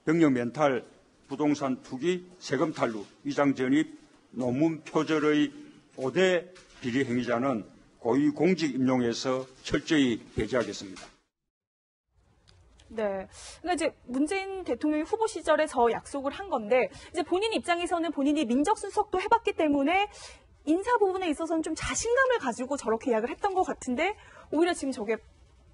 병력 멘탈, 부동산 투기, 세금 탈루, 위장 전입, 논문 표절의 5대 비리 행위자는 고위 공직 임용에서 철저히 배제하겠습니다. 네. 그러니까 이제 문재인 대통령이 후보 시절에 저 약속을 한 건데, 이제 본인 입장에서는 본인이 민정수석도 해봤기 때문에 인사 부분에 있어서는 좀 자신감을 가지고 저렇게 이야기를 했던 것 같은데, 오히려 지금 저게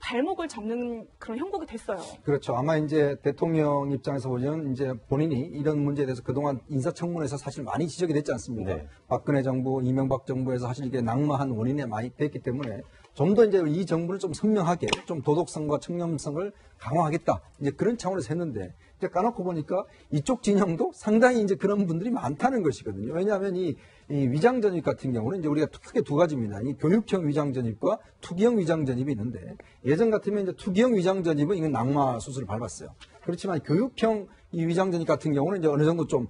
발목을 잡는 그런 형국이 됐어요. 그렇죠. 아마 이제 대통령 입장에서 보면 이제 본인이 이런 문제에 대해서 그동안 인사청문회에서 사실 많이 지적이 됐지 않습니까? 네. 박근혜 정부, 이명박 정부에서 사실 이게 낙마한 원인에 많이 됐기 때문에 좀 더 이제 이 정부를 좀 선명하게 좀 도덕성과 청렴성을 강화하겠다. 이제 그런 차원에서 했는데 이제 까놓고 보니까 이쪽 진영도 상당히 이제 그런 분들이 많다는 것이거든요. 왜냐하면 이 위장 전입 같은 경우는 이제 우리가 크게 두 가지입니다. 이 교육형 위장 전입과 투기형 위장 전입이 있는데 예전 같으면 이제 투기형 위장 전입은 이건 낙마 수술을 밟았어요. 그렇지만 교육형 이 위장 전입 같은 경우는 이제 어느 정도 좀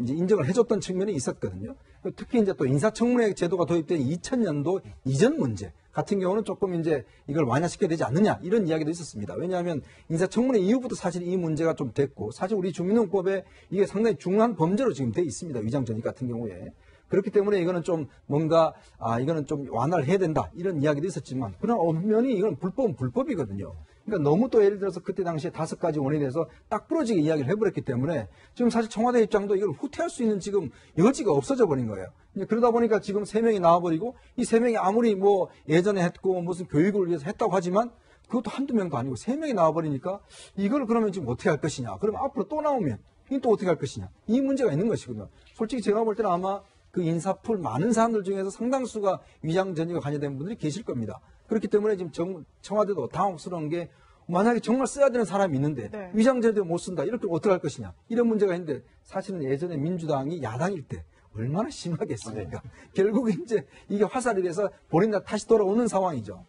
이제 인정을 해줬던 측면이 있었거든요. 특히 이제 또 인사청문회 제도가 도입된 2000년도 이전 문제 같은 경우는 조금 이제 이걸 완화시켜야 되지 않느냐 이런 이야기도 있었습니다. 왜냐하면 인사청문회 이후부터 사실 이 문제가 좀 됐고 사실 우리 주민등록법에 이게 상당히 중요한 범죄로 지금 돼 있습니다. 위장 전입 같은 경우에. 그렇기 때문에 이거는 좀 뭔가 이거는 좀 완화를 해야 된다 이런 이야기도 있었지만 그러나 엄연히 이건 불법은 불법이거든요. 그러니까 너무 또 예를 들어서 그때 당시에 5가지 원인에 대해서 딱 부러지게 이야기를 해버렸기 때문에 지금 사실 청와대 입장도 이걸 후퇴할 수 있는 지금 여지가 없어져 버린 거예요. 그러다 보니까 지금 3명이 나와버리고 이 3명이 아무리 뭐 예전에 했고 무슨 교육을 위해서 했다고 하지만 그것도 한두 명도 아니고 3명이 나와버리니까 이걸 그러면 지금 어떻게 할 것이냐. 그러면 앞으로 또 나오면 이건 또 어떻게 할 것이냐. 이 문제가 있는 것이거든요. 솔직히 제가 볼 때는 아마 그 인사풀 많은 사람들 중에서 상당수가 위장 전입에 관여된 분들이 계실 겁니다. 그렇기 때문에 지금 청와대도 당혹스러운 게 만약에 정말 써야 되는 사람이 있는데 네. 위장 전입 못 쓴다. 이렇게 어떻게 할 것이냐. 이런 문제가 있는데 사실은 예전에 민주당이 야당일 때 얼마나 심하겠습니까? 네. 결국 이제 이게 화살이 돼서 본인 다시 돌아오는 상황이죠.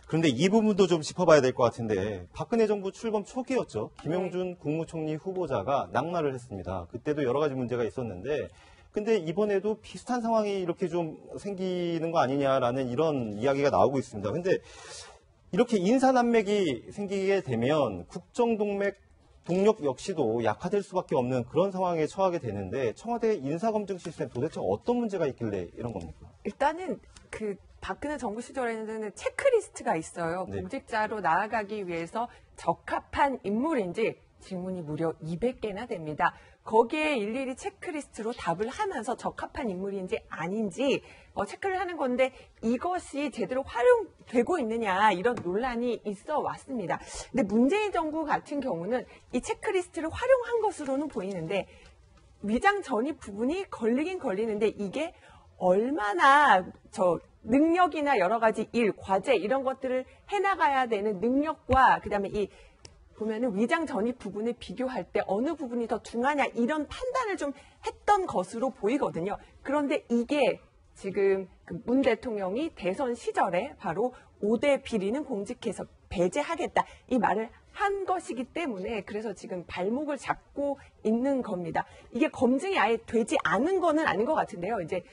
그런데 이 부분도 좀 짚어봐야 될 것 같은데 박근혜 정부 출범 초기였죠. 김영준 국무총리 후보자가 낙마를 했습니다. 그때도 여러 가지 문제가 있었는데 근데 이번에도 비슷한 상황이 이렇게 좀 생기는 거 아니냐라는 이런 이야기가 나오고 있습니다. 근데 이렇게 인사난맥이 생기게 되면 국정동맥 동력 역시도 약화될 수밖에 없는 그런 상황에 처하게 되는데 청와대 인사검증 시스템 도대체 어떤 문제가 있길래 이런 겁니까? 일단은 그 박근혜 정부 시절에는 체크리스트가 있어요. 네. 공직자로 나아가기 위해서 적합한 인물인지 질문이 무려 200개나 됩니다. 거기에 일일이 체크리스트로 답을 하면서 적합한 인물인지 아닌지 체크를 하는 건데 이것이 제대로 활용되고 있느냐 이런 논란이 있어 왔습니다. 근데 문재인 정부 같은 경우는 이 체크리스트를 활용한 것으로는 보이는데 위장 전입 부분이 걸리긴 걸리는데 이게 얼마나 능력이나 여러 가지 일, 과제 이런 것들을 해나가야 되는 능력과 그다음에 이 보면은 위장 전입 부분을 비교할 때 어느 부분이 더 중하냐 이런 판단을 좀 했던 것으로 보이거든요. 그런데 이게 지금 문 대통령이 대선 시절에 바로 5대 비리는 공직해서 배제하겠다 이 말을 한 것이기 때문에 그래서 지금 발목을 잡고 있는 겁니다. 이게 검증이 아예 되지 않은 거는 아닌 것 같은데요. 이제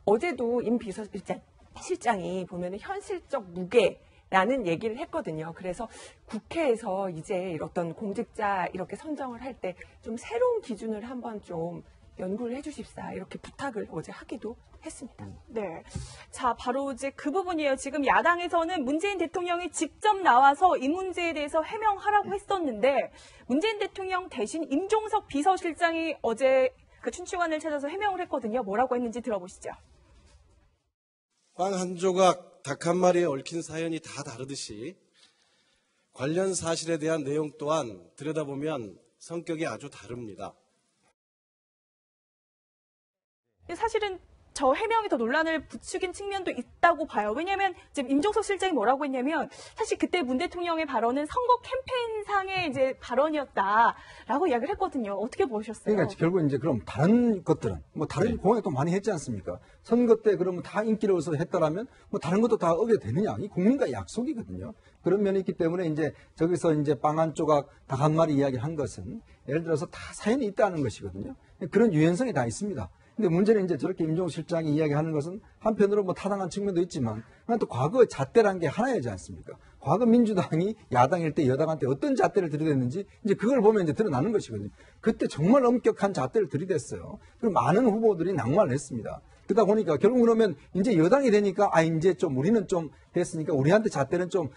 어제도 임 비서실장이 보면은 현실적 무게 라는 얘기를 했거든요. 그래서 국회에서 이제 어떤 공직자 이렇게 선정을 할 때 좀 새로운 기준을 한번 좀 연구를 해주십사 이렇게 부탁을 어제 하기도 했습니다. 네. 자, 바로 이제 그 부분이에요. 지금 야당에서는 문재인 대통령이 직접 나와서 이 문제에 대해서 해명하라고 했었는데 문재인 대통령 대신 임종석 비서실장이 어제 그 춘추관을 찾아서 해명을 했거든요. 뭐라고 했는지 들어보시죠. 빵 한 조각 닭 한 마리에 얽힌 사연이 다 다르듯이 관련 사실에 대한 내용 또한 들여다보면 성격이 아주 다릅니다. 사실은 저 해명이 더 논란을 부추긴 측면도 있다고 봐요. 왜냐하면 지금 임종석 실장이 뭐라고 했냐면 사실 그때 문 대통령의 발언은 선거 캠페인상의 이제 발언이었다라고 이야기를 했거든요. 어떻게 보셨어요? 그러니까 결국 이제 그럼 다른 것들은 뭐 다른 공약도 많이 했지 않습니까? 선거 때 그러면 다 인기를 얻어서 했다라면 뭐 다른 것도 다 어겨야 되느냐? 이 국민과의 약속이거든요. 그런 면이 있기 때문에 이제 저기서 이제 빵 한 조각 닭 한 마리 이야기를 한 것은 예를 들어서 다 사연이 있다는 것이거든요. 그런 유연성이 다 있습니다. 근데 문제는 이제 저렇게 임종석 실장이 이야기하는 것은 한편으로 뭐 타당한 측면도 있지만 또 과거의 잣대라는 게 하나이지 않습니까? 과거 민주당이 야당일 때 여당한테 어떤 잣대를 들이댔는지 이제 그걸 보면 이제 드러나는 것이거든요. 그때 정말 엄격한 잣대를 들이댔어요. 그리고 많은 후보들이 낙마를 했습니다. 그러다 보니까 결국 그러면 이제 여당이 되니까 이제 좀 우리는 좀 됐으니까 우리한테 잣대는 좀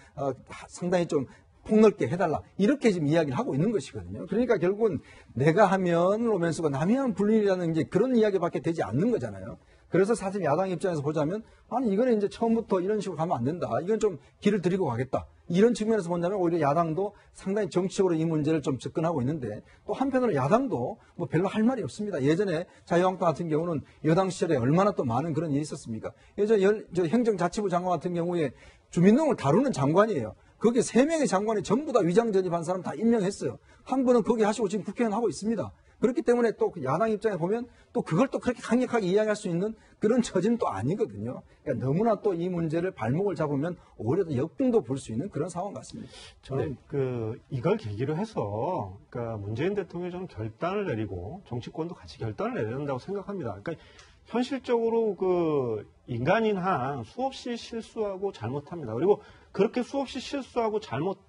상당히 좀 폭넓게 해달라. 이렇게 지금 이야기를 하고 있는 것이거든요. 그러니까 결국은 내가 하면 로맨스고 남이 하면 불륜이라는 이제 그런 이야기밖에 되지 않는 거잖아요. 그래서 사실 야당 입장에서 보자면 이거는 이제 처음부터 이런 식으로 가면 안 된다. 이건 좀 길을 들이고 가겠다. 이런 측면에서 본다면 오히려 야당도 상당히 정치적으로 이 문제를 좀 접근하고 있는데 또 한편으로 야당도 뭐 별로 할 말이 없습니다. 예전에 자유한국당 같은 경우는 여당 시절에 얼마나 또 많은 그런 일이 있었습니까? 예전에 행정자치부 장관 같은 경우에 주민등록을 다루는 장관이에요. 거기에 3명의 장관이 전부 다 위장 전입한 사람 다 임명했어요. 한 분은 거기 하시고 지금 국회의원 하고 있습니다. 그렇기 때문에 또 야당 입장에 보면 또 그걸 또 그렇게 강력하게 이야기할 수 있는 그런 처지는 또 아니거든요. 그러니까 너무나 또 이 문제를 발목을 잡으면 오히려 더 역풍도 불 수 있는 그런 상황 같습니다. 저는 이걸 계기로 해서 문재인 대통령이 저는 결단을 내리고 정치권도 같이 결단을 내려야 된다고 생각합니다. 그러니까 현실적으로 인간인 한 수없이 실수하고 잘못합니다. 그리고 그렇게 수없이 실수하고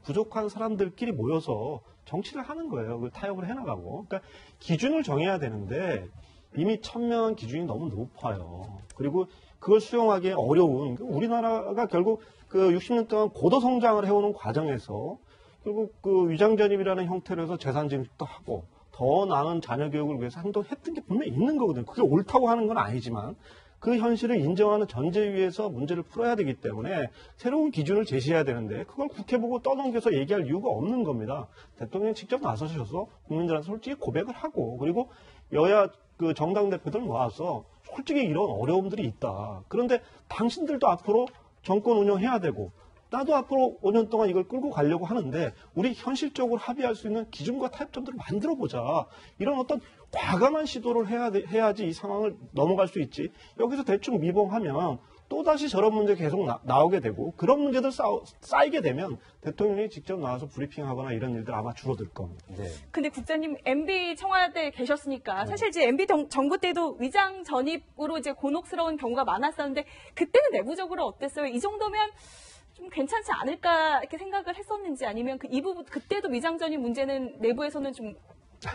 부족한 사람들끼리 모여서 정치를 하는 거예요. 그걸 타협을 해나가고. 그러니까 기준을 정해야 되는데 이미 천명한 기준이 너무 높아요. 그리고 그걸 수용하기 어려운 우리나라가 결국 60년 동안 고도 성장을 해오는 과정에서 결국 위장전입이라는 형태로 해서 재산 증식도 하고 더 나은 자녀 교육을 위해서 행동했던 게 분명히 있는 거거든요. 그게 옳다고 하는 건 아니지만 그 현실을 인정하는 전제 위에서 문제를 풀어야 되기 때문에 새로운 기준을 제시해야 되는데 그걸 국회 보고 떠넘겨서 얘기할 이유가 없는 겁니다. 대통령이 직접 나서셔서 국민들한테 솔직히 고백을 하고 그리고 여야 정당 대표들 모아서 솔직히 이런 어려움들이 있다. 그런데 당신들도 앞으로 정권 운영해야 되고 나도 앞으로 5년 동안 이걸 끌고 가려고 하는데 우리 현실적으로 합의할 수 있는 기준과 타협점들을 만들어보자. 이런 어떤 과감한 시도를 해야지 이 상황을 넘어갈 수 있지. 여기서 대충 미봉하면 또다시 저런 문제 계속 나오게 되고 그런 문제들 쌓이게 되면 대통령이 직접 나와서 브리핑하거나 이런 일들 아마 줄어들 겁니다. 네. 근데 국장님 MB 청와대에 계셨으니까 사실 이제 MB 정부 때도 위장 전입으로 이제 곤혹스러운 경우가 많았었는데 그때는 내부적으로 어땠어요? 이 정도면 좀 괜찮지 않을까 이렇게 생각을 했었는지 아니면 이 부분 그때도 위장 전입 문제는 내부에서는 좀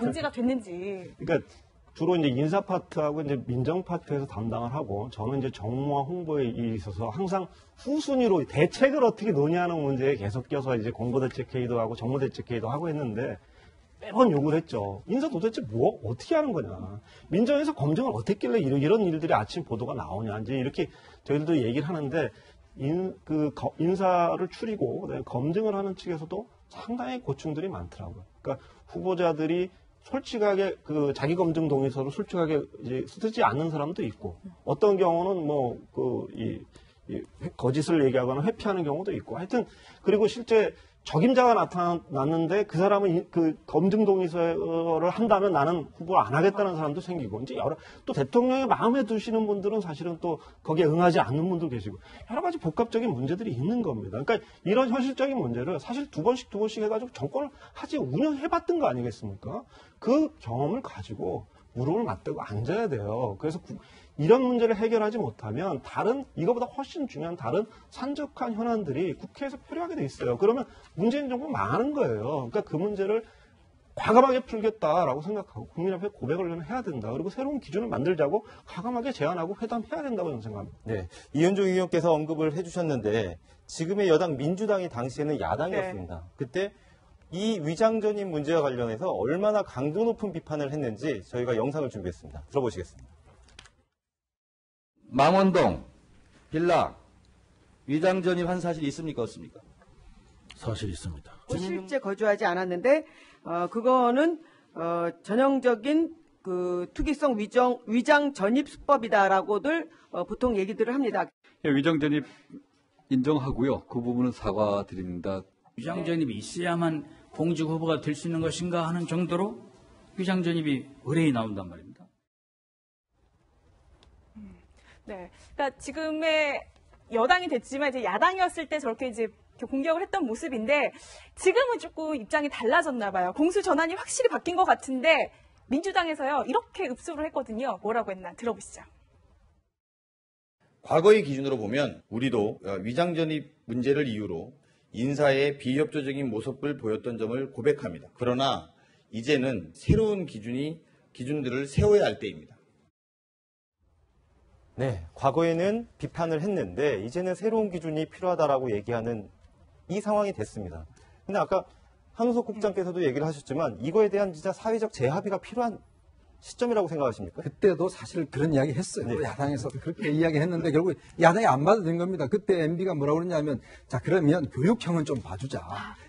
문제가 됐는지. 그러니까 주로 이제 인사 파트하고 이제 민정 파트에서 담당을 하고 저는 이제 정무와 홍보에 있어서 항상 후순위로 대책을 어떻게 논의하는 문제에 계속 껴서 이제 공보대책회의도 하고 정무대책회의도 하고 했는데 매번 욕을 했죠. 인사 도대체 어떻게 하는 거냐. 민정에서 검증을 어떻게 했길래 이런 일들이 아침 보도가 나오냐. 이제 이렇게 저희들도 얘기를 하는데 인사를 추리고 검증을 하는 측에서도 상당히 고충들이 많더라고요. 그러니까 후보자들이 솔직하게 자기 검증 동의서를 솔직하게 이제 쓰지 않는 사람도 있고 어떤 경우는 거짓을 얘기하거나 회피하는 경우도 있고 하여튼 그리고 실제 적임자가 나타났는데 그 사람은 검증 동의서를 한다면 나는 후보를 안 하겠다는 사람도 생기고 이제 또 대통령의 마음에 두시는 분들은 사실은 또 거기에 응하지 않는 분도 계시고 여러 가지 복합적인 문제들이 있는 겁니다. 그러니까 이런 현실적인 문제를 사실 두 번씩 해가지고 정권을 운영해봤던 거 아니겠습니까? 그 경험을 가지고 무릎을 맞대고 앉아야 돼요. 그래서 이런 문제를 해결하지 못하면 이거보다 훨씬 중요한 다른 산적한 현안들이 국회에서 표류하게 돼 있어요. 그러면 문재인 정부가 망하는 거예요. 그러니까 그 문제를 과감하게 풀겠다라고 생각하고 국민 앞에 고백을 해야 된다. 그리고 새로운 기준을 만들자고 과감하게 제안하고 회담해야 된다고 저는 생각합니다. 네, 이현종 의원께서 언급을 해주셨는데 지금의 여당 민주당이 당시에는 야당이었습니다. 네. 그때 이 위장전입 문제와 관련해서 얼마나 강도 높은 비판을 했는지 저희가 영상을 준비했습니다. 들어보시겠습니다. 망원동 빌라 위장전입한 사실이 있습니까 없습니까? 사실 있습니다. 실제 거주하지 않았는데 그거는 전형적인 투기성 위장 전입 수법이다라고들 보통 얘기들을 합니다. 위장 전입 인정하고요. 그 부분은 사과드립니다. 위장 전입이 있어야만 공직 후보가 될 수 있는 것인가 하는 정도로 위장 전입이 의뢰이 나온단 말입니다. 네, 그러니까 지금의 여당이 됐지만 이제 야당이었을 때 저렇게 이제 공격을 했던 모습인데 지금은 조금 입장이 달라졌나 봐요. 공수 전환이 확실히 바뀐 것 같은데 민주당에서요 이렇게 읍소를 했거든요. 뭐라고 했나 들어보시죠. 과거의 기준으로 보면 우리도 위장 전입 문제를 이유로 인사의 비협조적인 모습을 보였던 점을 고백합니다. 그러나 이제는 새로운 기준들을 세워야 할 때입니다. 네, 과거에는 비판을 했는데 이제는 새로운 기준이 필요하다라고 얘기하는 이 상황이 됐습니다. 근데 아까 한우석 국장께서도 얘기를 하셨지만 이거에 대한 진짜 사회적 재합의가 필요한 시점이라고 생각하십니까? 그때도 사실 그런 이야기 했어요. 네. 야당에서 그렇게 이야기했는데 결국 야당이 안 받아들인 겁니다. 그때 MB가 뭐라고 그러냐면 자 그러면 교육형은 좀 봐주자.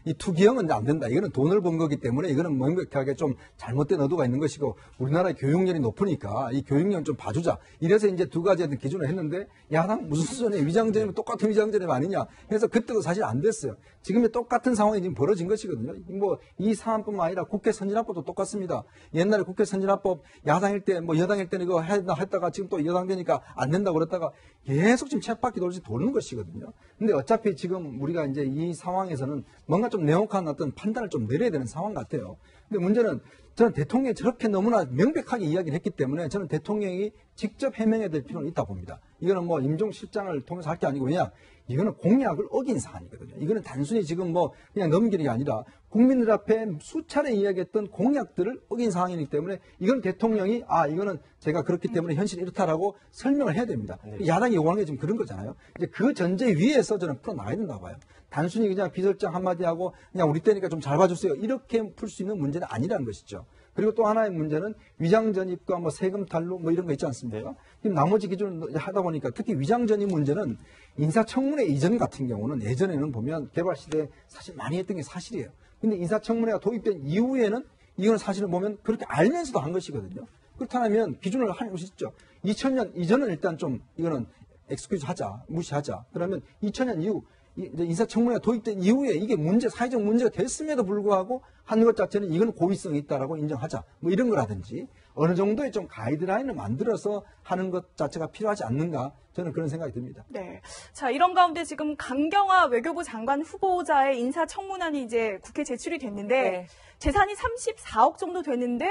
이 투기형은 안 된다. 이거는 돈을 번 거기 때문에 이거는 명백하게 좀 잘못된 의도가 있는 것이고 우리나라의 교육열이 높으니까 이 교육형 좀 봐주자. 이래서 이제 두 가지 기준을 했는데 야당 무슨 수준의 위장전입 똑같은 위장전입 아니냐. 그래서 그때도 사실 안 됐어요. 지금의 똑같은 상황이 지금 벌어진 것이거든요. 뭐 이 사안뿐만 아니라 국회 선진화법도 똑같습니다. 옛날에 국회 선진화법 야당일 때 뭐 여당일 때는 이거 했다가 지금 또 여당 되니까 안 된다고 그랬다가 계속 지금 쳇바퀴 돌지 도는 것이거든요. 근데 어차피 지금 우리가 이제 이 상황에서는 뭔가 좀 명확한 어떤 판단을 좀 내려야 되는 상황 같아요. 근데 문제는 저는 대통령이 저렇게 너무나 명백하게 이야기를 했기 때문에 저는 대통령이 직접 해명해야 될 필요는 있다 봅니다. 이거는 뭐 임종실장을 통해서 할 게 아니고 왜냐 이거는 공약을 어긴 사안이거든요. 이거는 단순히 지금 뭐 그냥 넘기는 게 아니라 국민들 앞에 수차례 이야기했던 공약들을 어긴 상황이기 때문에 이건 대통령이 이거는 제가 그렇기 때문에 현실이 이렇다라고 설명을 해야 됩니다. 야당이 요구하는 게 지금 그런 거잖아요. 이제 그 전제 위에서 저는 풀어나가야 된다고 봐요. 단순히 그냥 비서장 한마디 하고 그냥 우리 때니까 좀 잘 봐주세요. 이렇게 풀 수 있는 문제는 아니라는 것이죠. 그리고 또 하나의 문제는 위장전입과 뭐 세금 탈루 뭐 이런 거 있지 않습니까? 지금 나머지 기준을 하다 보니까 특히 위장전입 문제는 인사청문회 이전 같은 경우는 예전에는 보면 개발 시대에 사실 많이 했던 게 사실이에요. 근데 인사청문회가 도입된 이후에는 이건 사실을 보면 그렇게 알면서도 한 것이거든요. 그렇다면 기준을 하는 것이 있죠. 2000년 이전은 일단 좀 이거는 엑스큐즈 하자, 무시하자. 그러면 2000년 이후 이제 인사청문회가 도입된 이후에 이게 사회적 문제가 됐음에도 불구하고 하는 것 자체는 이건 고의성이 있다라고 인정하자. 뭐 이런 거라든지 어느 정도의 좀 가이드라인을 만들어서 하는 것 자체가 필요하지 않는가 저는 그런 생각이 듭니다. 네. 자, 이런 가운데 지금 강경화 외교부 장관 후보자의 인사청문안이 이제 국회에 제출이 됐는데 네. 재산이 34억 정도 되는데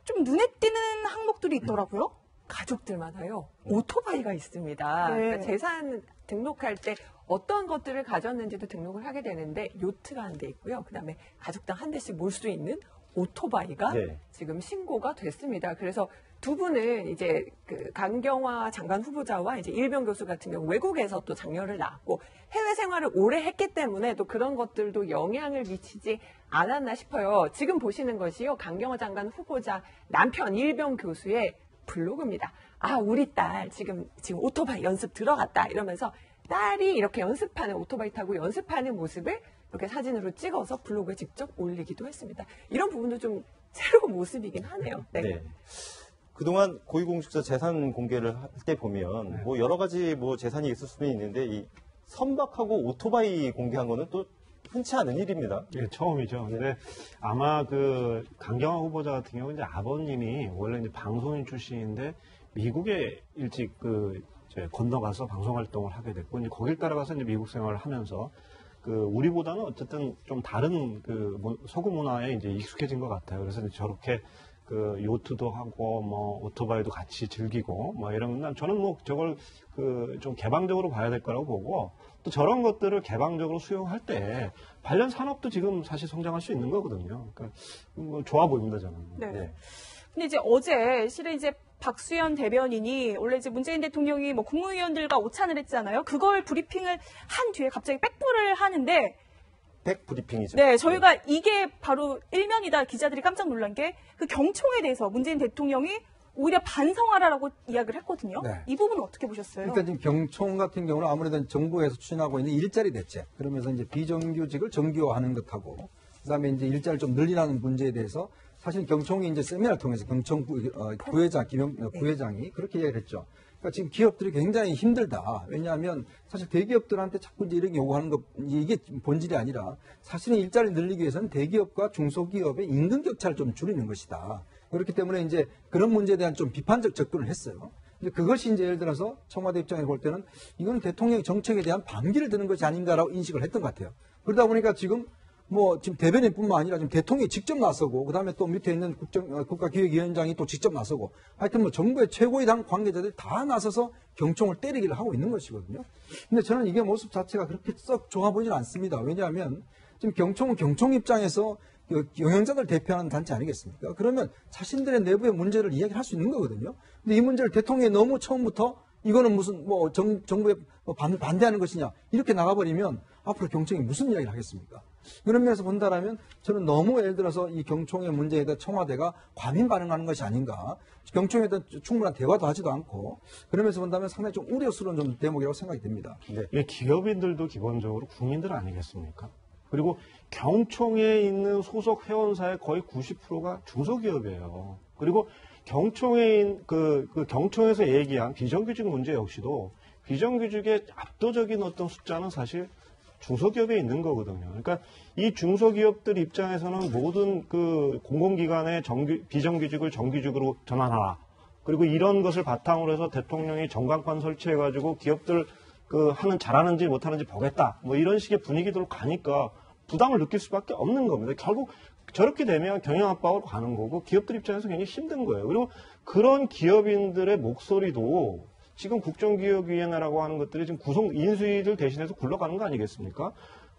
좀 눈에 띄는 항목들이 있더라고요. 가족들마다요. 오토바이가 있습니다. 네. 그러니까 재산 등록할 때 어떤 것들을 가졌는지도 등록을 하게 되는데 요트가 한 대 있고요. 그다음에 가족당 한 대씩 몰 수 있는 오토바이가 지금 신고가 됐습니다. 그래서 두 분은 이제 그 강경화 장관 후보자와 이제 이일병 교수 같은 경우 외국에서 또 장녀를 낳았고 해외 생활을 오래 했기 때문에 또 그런 것들도 영향을 미치지 않았나 싶어요. 지금 보시는 것이요. 강경화 장관 후보자 남편 이일병 교수의 블로그입니다. 우리 딸 지금 오토바이 연습 들어갔다 이러면서 딸이 이렇게 연습하는 오토바이 타고 연습하는 모습을 이렇게 사진으로 찍어서 블로그에 직접 올리기도 했습니다. 이런 부분도 좀 새로운 모습이긴 하네요. 네. 그동안 고위공직자 재산 공개를 할 때 보면 뭐 여러 가지 뭐 재산이 있을 수는 있는데 이 선박하고 오토바이 공개한 거는 또 흔치 않은 일입니다. 예, 처음이죠. 근데 아마 그 강경화 후보자 같은 경우는 이제 아버님이 원래 이제 방송인 출신인데 미국에 일찍 이제 건너가서 방송 활동을 하게 됐고 이제 거길 따라가서 이제 미국 생활을 하면서 우리보다는 어쨌든 좀 다른 서구 문화에 이제 익숙해진 것 같아요. 그래서 이제 저렇게 요트도 하고 뭐 오토바이도 같이 즐기고 뭐 이런 저는 뭐 저걸 좀 개방적으로 봐야 될 거라고 보고 또 저런 것들을 개방적으로 수용할 때 관련 산업도 지금 사실 성장할 수 있는 거거든요. 그러니까 뭐 좋아 보입니다 저는. 네. 근데 이제 어제 실은 이제 박수현 대변인이 원래 이제 문재인 대통령이 뭐 국무위원들과 오찬을 했잖아요. 그걸 브리핑을 한 뒤에 갑자기 백브를 하는데. 백브리핑이죠. 네, 저희가 이게 바로 일면이다. 기자들이 깜짝 놀란 게 그 경총에 대해서 문재인 대통령이 오히려 반성하라라고 이야기를 했거든요. 네. 이 부분은 어떻게 보셨어요? 일단 지금 경총 같은 경우는 아무래도 정부에서 추진하고 있는 일자리 대책, 그러면서 이제 비정규직을 정규화하는 것하고, 그다음에 이제 일자리를 좀 늘리라는 문제에 대해서 사실 경총이 이제 세미나를 통해서 경총 부회장이 그렇게 이야기를 했죠. 그러니까 지금 기업들이 굉장히 힘들다. 왜냐하면 사실 대기업들한테 자꾸 이제 이렇게 요구하는 것, 이게 본질이 아니라 사실은 일자리를 늘리기 위해서는 대기업과 중소기업의 임금 격차를 좀 줄이는 것이다. 그렇기 때문에 이제 그런 문제에 대한 좀 비판적 접근을 했어요. 근데 그것이 이제 예를 들어서 청와대 입장에서 볼 때는 이건 대통령의 정책에 대한 반기를 드는 것이 아닌가라고 인식을 했던 것 같아요. 그러다 보니까 지금 뭐 지금 대변인뿐만 아니라 지금 대통령이 직접 나서고 그다음에 또 밑에 있는 국가기획위원장이 또 직접 나서고 하여튼 뭐 정부의 최고위 당 관계자들이 다 나서서 경총을 때리기를 하고 있는 것이거든요. 근데 저는 이게 모습 자체가 그렇게 썩 좋아 보이지는 않습니다. 왜냐하면 지금 경총은 경총 입장에서 경영자들 대표하는 단체 아니겠습니까? 그러면 자신들의 내부의 문제를 이야기할 수 있는 거거든요. 근데 이 문제를 대통령이 너무 처음부터 이거는 무슨 뭐 정부에 반대하는 것이냐 이렇게 나가버리면 앞으로 경총이 무슨 이야기를 하겠습니까? 그런 면에서 본다라면 저는 너무 예를 들어서 이 경총의 문제에 대해 청와대가 과민 반응하는 것이 아닌가. 경총에 대한 충분한 대화도 하지도 않고 그러면서 본다면 상당히 좀 우려스러운 좀 대목이라고 생각이 듭니다. 네. 기업인들도 기본적으로 국민들 아니겠습니까? 그리고 경총에 있는 소속 회원사의 거의 90%가 중소기업이에요. 그리고 경총에 경총에서 얘기한 비정규직 문제 역시도 비정규직의 압도적인 어떤 숫자는 사실 중소기업에 있는 거거든요. 그러니까 이 중소기업들 입장에서는 모든 그 공공기관의 비정규직을 정규직으로 전환하라. 그리고 이런 것을 바탕으로 해서 대통령이 전광판 설치해가지고 기업들 잘하는지 못하는지 보겠다. 뭐 이런 식의 분위기들로 가니까 부담을 느낄 수밖에 없는 겁니다. 결국 저렇게 되면 경영 압박으로 가는 거고 기업들 입장에서 굉장히 힘든 거예요. 그리고 그런 기업인들의 목소리도 지금 국정기획위원회라고 하는 것들이 지금 인수위를 대신해서 굴러가는 거 아니겠습니까?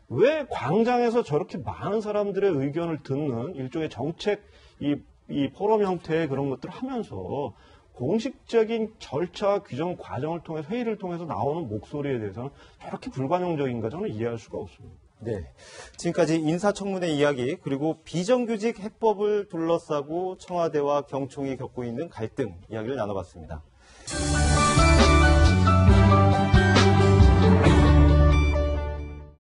왜 광장에서 저렇게 많은 사람들의 의견을 듣는 일종의 정책, 이 포럼 형태의 그런 것들을 하면서 공식적인 절차 규정 과정을 통해서 회의를 통해서 나오는 목소리에 대해서는 저렇게 불관용적인가 저는 이해할 수가 없습니다. 네. 지금까지 인사청문회 이야기 그리고 비정규직 해법을 둘러싸고 청와대와 경총이 겪고 있는 갈등 이야기를 나눠봤습니다.